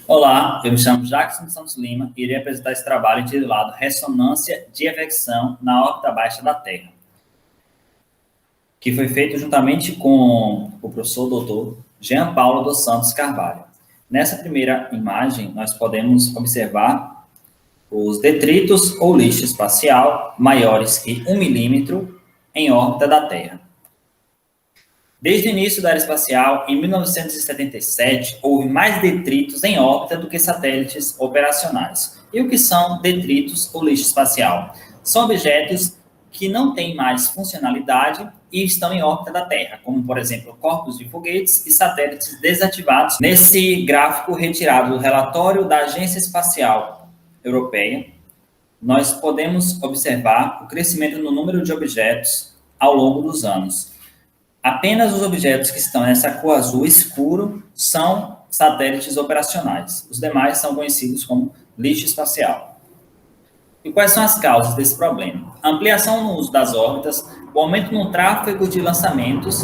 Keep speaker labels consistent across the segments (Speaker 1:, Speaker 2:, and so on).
Speaker 1: Olá, eu me chamo Jackson Santos Lima e irei apresentar esse trabalho intitulado Ressonância de Evecção na órbita baixa da Terra, que foi feito juntamente com o professor Dr. Jean Paulo dos Santos Carvalho. Nessa primeira imagem, nós podemos observar os detritos ou lixo espacial maiores que 1 milímetro em órbita da Terra. Desde o início da era espacial, em 1977, houve mais detritos em órbita do que satélites operacionais. E o que são detritos ou lixo espacial? São objetos que não têm mais funcionalidade e estão em órbita da Terra, como, por exemplo, corpos de foguetes e satélites desativados. Nesse gráfico retirado do relatório da Agência Espacial Europeia, nós podemos observar o crescimento no número de objetos ao longo dos anos. Apenas os objetos que estão nessa cor azul escuro são satélites operacionais. Os demais são conhecidos como lixo espacial. E quais são as causas desse problema? A ampliação no uso das órbitas, o aumento no tráfego de lançamentos,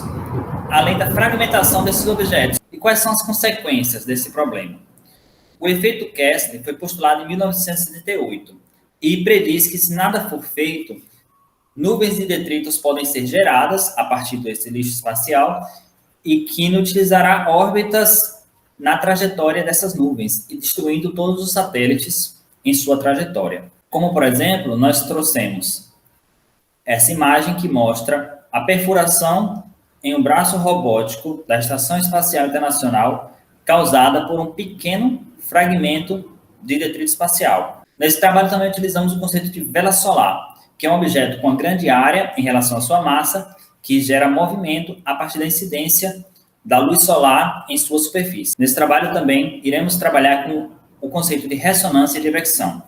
Speaker 1: além da fragmentação desses objetos. E quais são as consequências desse problema? O efeito Kessler foi postulado em 1978 e prediz que, se nada for feito, nuvens de detritos podem ser geradas a partir desse lixo espacial e que inutilizará órbitas na trajetória dessas nuvens e destruindo todos os satélites em sua trajetória. Como, por exemplo, nós trouxemos essa imagem que mostra a perfuração em um braço robótico da Estação Espacial Internacional causada por um pequeno fragmento de detrito espacial. Nesse trabalho também utilizamos o conceito de vela solar, que é um objeto com uma grande área em relação à sua massa, que gera movimento a partir da incidência da luz solar em sua superfície. Nesse trabalho também iremos trabalhar com o conceito de ressonância de evecção,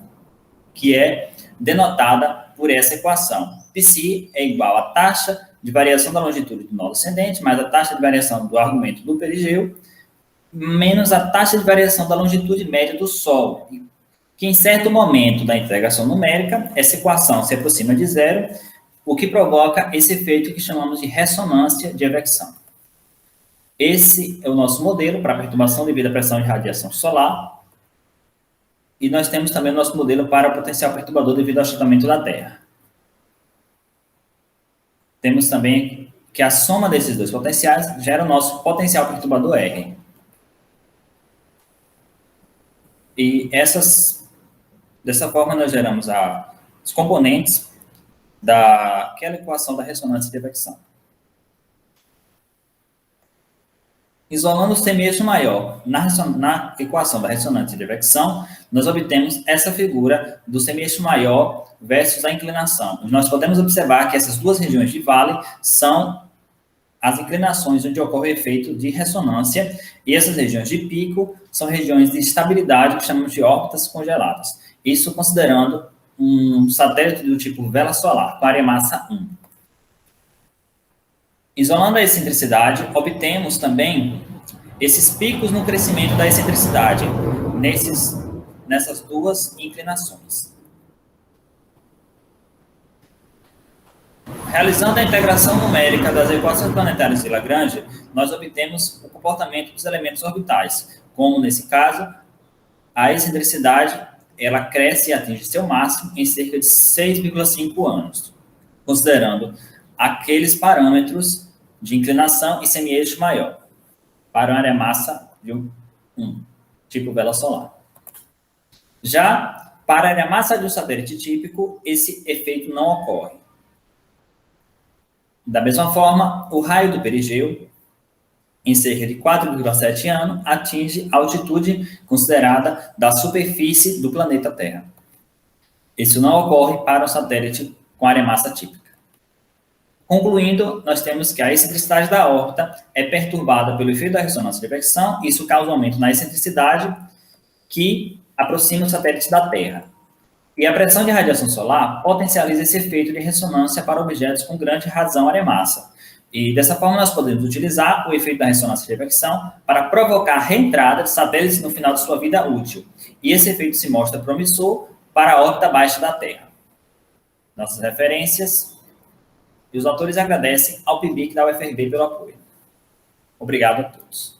Speaker 1: que é denotada por essa equação. Psi é igual à taxa de variação da longitude do nó ascendente, mais a taxa de variação do argumento do perigeu, menos a taxa de variação da longitude média do Sol, que em certo momento da integração numérica, essa equação se aproxima de zero, o que provoca esse efeito que chamamos de ressonância de evecção. Esse é o nosso modelo para perturbação devido à pressão de radiação solar, e nós temos também o nosso modelo para o potencial perturbador devido ao achatamento da Terra. Temos também que a soma desses dois potenciais gera o nosso potencial perturbador R. E dessa forma, nós geramos os componentes daquela equação da ressonância de evecção. Isolando o semi-eixo maior na equação da ressonância de evecção, nós obtemos essa figura do semi-eixo maior versus a inclinação. Nós podemos observar que essas duas regiões de vale são as inclinações onde ocorre o efeito de ressonância, e essas regiões de pico são regiões de estabilidade que chamamos de órbitas congeladas. Isso considerando um satélite do tipo vela solar, com área massa 1. Isolando a excentricidade, obtemos também esses picos no crescimento da excentricidade nessas duas inclinações. Realizando a integração numérica das equações planetárias de Lagrange, nós obtemos o comportamento dos elementos orbitais, como, nesse caso, a excentricidade ela cresce e atinge seu máximo em cerca de 6,5 anos, considerando aqueles parâmetros de inclinação e semi-eixo maior, para uma área-massa de 1, tipo vela solar. Já para a área-massa de um satélite típico, esse efeito não ocorre. Da mesma forma, o raio do perigeu, em cerca de 4,7 anos, atinge a altitude considerada da superfície do planeta Terra. Isso não ocorre para um satélite com área-massa típica. Concluindo, nós temos que a excentricidade da órbita é perturbada pelo efeito da ressonância de evecção, isso causa um aumento na excentricidade que aproxima o satélite da Terra. E a pressão de radiação solar potencializa esse efeito de ressonância para objetos com grande razão área-massa. E dessa forma nós podemos utilizar o efeito da ressonância de evecção para provocar a reentrada de satélites no final de sua vida útil. E esse efeito se mostra promissor para a órbita baixa da Terra. Nossas referências. E os autores agradecem ao PIBIC da UFRB pelo apoio. Obrigado a todos.